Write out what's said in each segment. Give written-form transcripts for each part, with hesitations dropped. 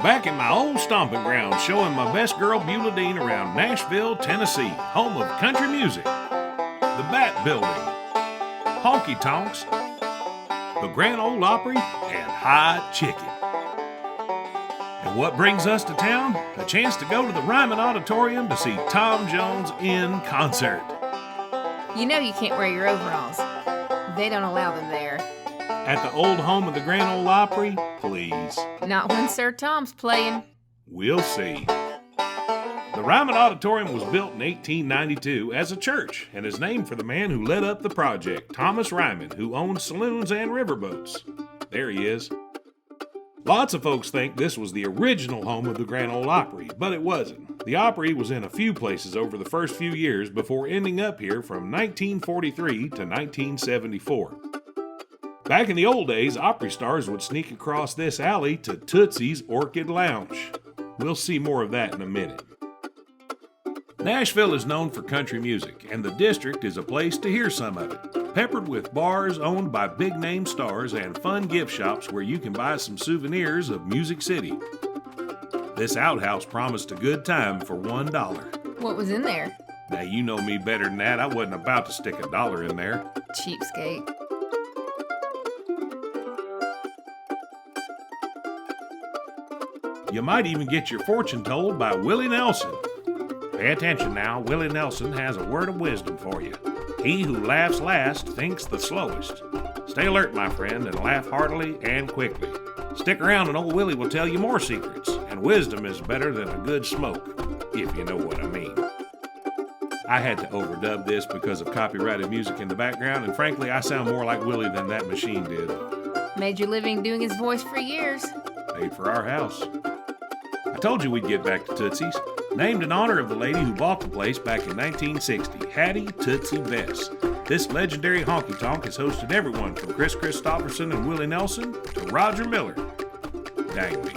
Back in my old stomping ground, showing my best girl Bueladean around Nashville, Tennessee, home of country music, the Bat Building, Honky Tonks, the Grand Ole Opry, and Hot Chicken. And what brings us to town? A chance to go to the Ryman Auditorium to see Tom Jones in concert. You know you can't wear your overalls. They don't allow them there. At the old home of the Grand Ole Opry? Please. Not when Sir Tom's playing. We'll see. The Ryman Auditorium was built in 1892 as a church and is named for the man who led up the project, Thomas Ryman, who owned saloons and riverboats. There he is. Lots of folks think this was the original home of the Grand Ole Opry, but it wasn't. The Opry was in a few places over the first few years before ending up here from 1943 to 1974. Back in the old days, Opry stars would sneak across this alley to Tootsie's Orchid Lounge. We'll see more of that in a minute. Nashville is known for country music, and the district is a place to hear some of it, peppered with bars owned by big-name stars and fun gift shops where you can buy some souvenirs of Music City. This outhouse promised a good time for $1. What was in there? Now, you know me better than that. I wasn't about to stick $1 in there. Cheapskate. You might even get your fortune told by Willie Nelson. Pay attention now, Willie Nelson has a word of wisdom for you. He who laughs last thinks the slowest. Stay alert, my friend, and laugh heartily and quickly. Stick around and old Willie will tell you more secrets, and wisdom is better than a good smoke, if you know what I mean. I had to overdub this because of copyrighted music in the background, and frankly, I sound more like Willie than that machine did. Made your living doing his voice for years. Paid for our house. I told you we'd get back to Tootsie's. Named in honor of the lady who bought the place back in 1960, Hattie Tootsie Bess. This legendary honky-tonk has hosted everyone from Chris Christopherson and Willie Nelson to Roger Miller. Dang me.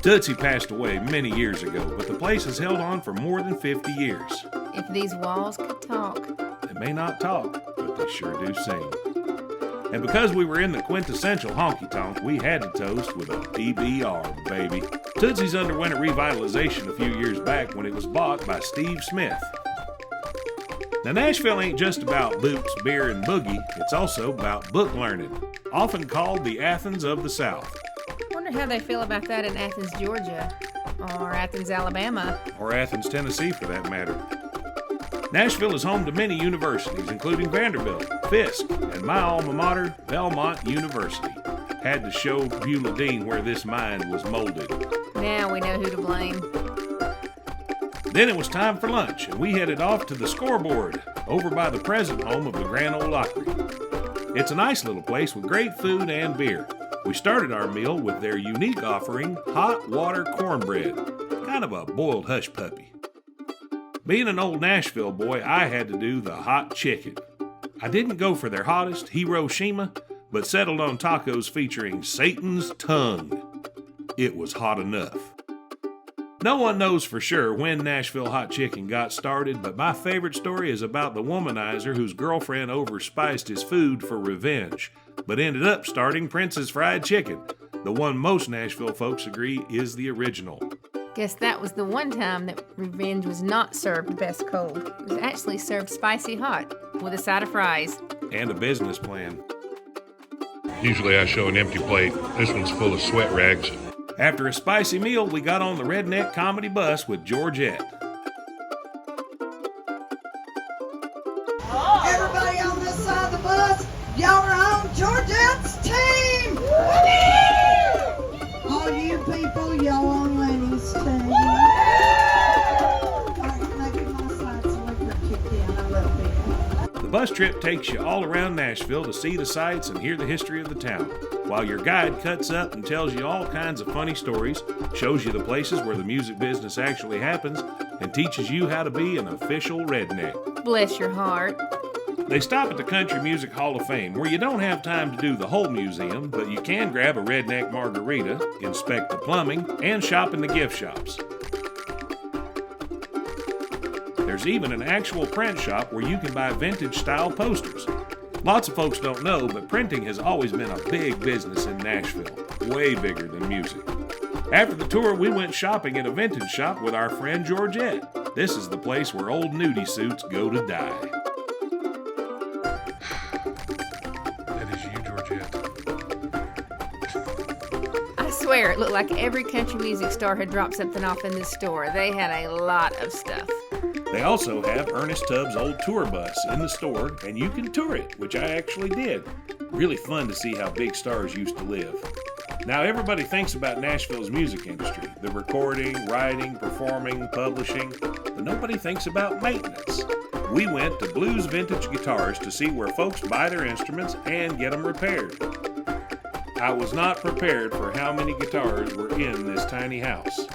Tootsie passed away many years ago, but the place has held on for more than 50 years. If these walls could talk. They may not talk, but they sure do sing. And because we were in the quintessential honky-tonk, we had to toast with a PBR, baby. Tootsie's underwent a revitalization a few years back when it was bought by Steve Smith. Now, Nashville ain't just about boots, beer, and boogie. It's also about book learning, often called the Athens of the South. Wonder how they feel about that in Athens, Georgia, or Athens, Alabama, or Athens, Tennessee, for that matter. Nashville is home to many universities, including Vanderbilt, Fisk, and my alma mater, Belmont University. Had to show Bueladean where this mind was molded. Now we know who to blame. Then it was time for lunch, and we headed off to the Scoreboard, over by the present home of the Grand Ole Opry. It's a nice little place with great food and beer. We started our meal with their unique offering, hot water cornbread, kind of a boiled hush puppy. Being an old Nashville boy, I had to do the hot chicken. I didn't go for their hottest, Hiroshima, but settled on tacos featuring Satan's tongue. It was hot enough. No one knows for sure when Nashville hot chicken got started, but my favorite story is about the womanizer whose girlfriend overspiced his food for revenge, but ended up starting Prince's Fried Chicken, the one most Nashville folks agree is the original. Guess that was the one time that revenge was not served best cold. It was actually served spicy hot, with a side of fries. And a business plan. Usually I show an empty plate. This one's full of sweat rags. After a spicy meal, we got on the Redneck Comedy Bus with Georgette. Everybody on this side of the bus, y'all are on Georgette's team! All you people, y'all on Lenny's team. Maybe my side selector kicked in a little bit. The bus trip takes you all around Nashville to see the sights and hear the history of the town, while your guide cuts up and tells you all kinds of funny stories, shows you the places where the music business actually happens, and teaches you how to be an official redneck. Bless your heart. They stop at the Country Music Hall of Fame, where you don't have time to do the whole museum, but you can grab a redneck margarita, inspect the plumbing, and shop in the gift shops. There's even an actual print shop where you can buy vintage-style posters. Lots of folks don't know, but printing has always been a big business in Nashville, way bigger than music. After the tour, we went shopping at a vintage shop with our friend Georgette. This is the place where old nudie suits go to die. That is you, Georgette. I swear, it looked like every country music star had dropped something off in this store. They had a lot of stuff. They also have Ernest Tubbs' old tour bus in the store, and you can tour it, which I actually did. Really fun to see how big stars used to live. Now, everybody thinks about Nashville's music industry, the recording, writing, performing, publishing, but nobody thinks about maintenance. We went to Blues Vintage Guitars to see where folks buy their instruments and get them repaired. I was not prepared for how many guitars were in this tiny house.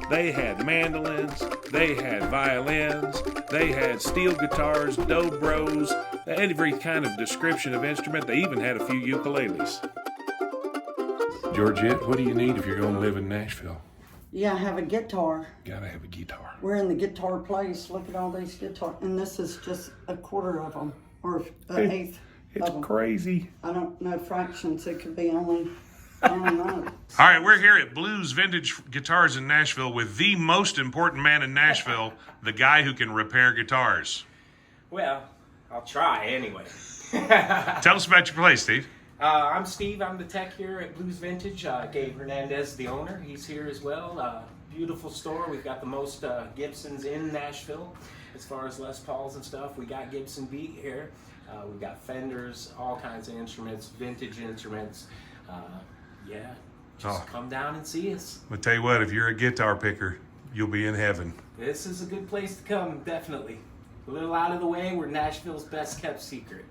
They had mandolins, they had violins, they had steel guitars, dobros, every kind of description of instrument. They even had a few ukuleles. Georgette, what do you need if you're going to live in Nashville? Yeah, I have a guitar. Gotta have a guitar. We're in the guitar place. Look at all these guitars. And this is just a quarter of them, or an eighth It's of them. crazy. I don't know fractions. It could be only, I don't know. All right, we're here at Blues Vintage Guitars in Nashville with the most important man in Nashville, the guy who can repair guitars. Well, I'll try anyway. Tell us about your place, Steve. I'm Steve. I'm the tech here at Blues Vintage. Gabe Hernandez, the owner, he's here as well. Beautiful store. We've got the most Gibsons in Nashville as far as Les Pauls and stuff. We got Gibson Beat here. We've got Fenders, all kinds of instruments, vintage instruments. Just come down and see us. I'll tell you what, if you're a guitar picker, you'll be in heaven. This is a good place to come, definitely. A little out of the way. We're Nashville's best kept secret.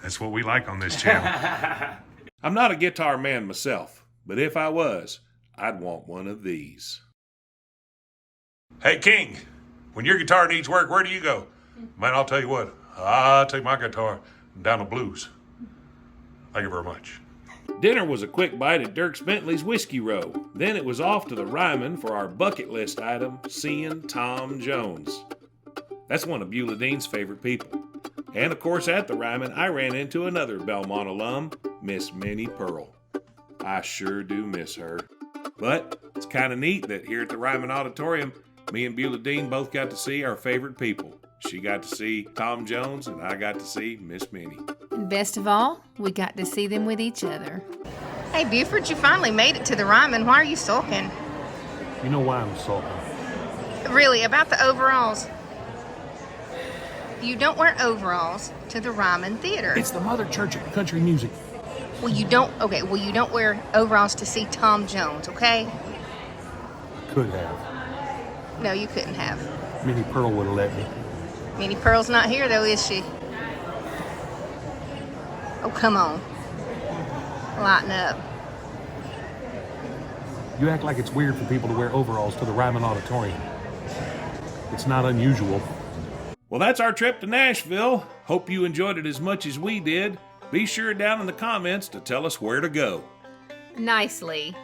That's what we like on this channel. I'm not a guitar man myself, but if I was, I'd want one of these. Hey, King, when your guitar needs work, where do you go? Man, I'll tell you what, I'll take my guitar down to Blues. Thank you very much. Dinner was a quick bite at Dirk Bentley's Whiskey Row. Then it was off to the Ryman for our bucket list item, seeing Tom Jones. That's one of Bueladean's favorite people. And of course, at the Ryman, I ran into another Belmont alum, Miss Minnie Pearl. I sure do miss her. But it's kind of neat that here at the Ryman Auditorium, me and Bueladean both got to see our favorite people. She got to see Tom Jones, and I got to see Miss Minnie. And best of all, we got to see them with each other. Hey, Buford, you finally made it to the Ryman. Why are you sulking? You know why I'm sulking? Really, about the overalls. You don't wear overalls to the Ryman Theater. It's the mother church of country music. Well, you don't wear overalls to see Tom Jones, okay? Could have. No, you couldn't have. Minnie Pearl would have let me. Minnie Pearl's not here, though, is she? Oh, come on. Lighten up. You act like it's weird for people to wear overalls to the Ryman Auditorium. It's not unusual. Well, that's our trip to Nashville. Hope you enjoyed it as much as we did. Be sure down in the comments to tell us where to go. Nicely.